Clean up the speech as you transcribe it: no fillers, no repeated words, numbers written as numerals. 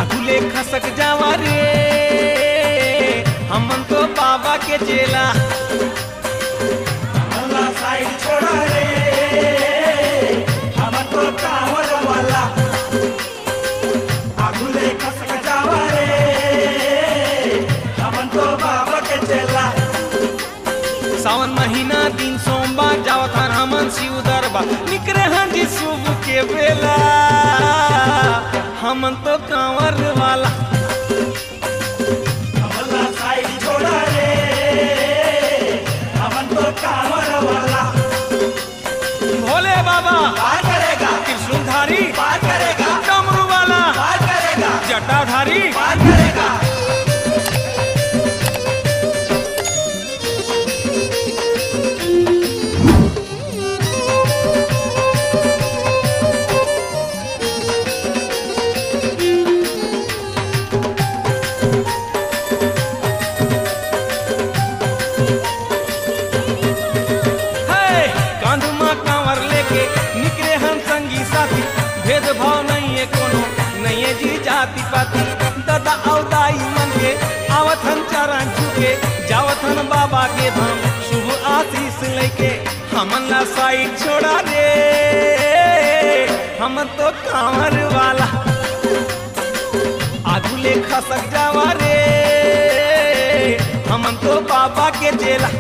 आगुले खसक जावा रे हमन तो बाबा के चेला। अल्लाह साइड छोड़ा रे हमन तो कांवर वाला। आगुले खसक जावा रे हमन तो बाबा के चेला। सावन महीना दिन सोमवार जावत हन हमन शिव दरबार निकरे हन जी सुबह के बेला हमन तो कांवर वाला। अल्लाह साइड छोड़ा रे हमन तो कांवर वाला। भोले बाबा पार करेगा त्रिशूलधारी पार करेगा डमरू वाला पार करेगा जटाधारी पार करेगा। भेदभाव नहीं है कोनो नहीं है जी जाति पाति दादा और दाई मन के आवत हन चरण छुके जावत हन बाबा के धाम शुभ आशीष लेके हमन ला साइड छोड़ा रे हमन तो कांवर वाला। आगुले खसक जावा रे हमन तो बाबा के चेला।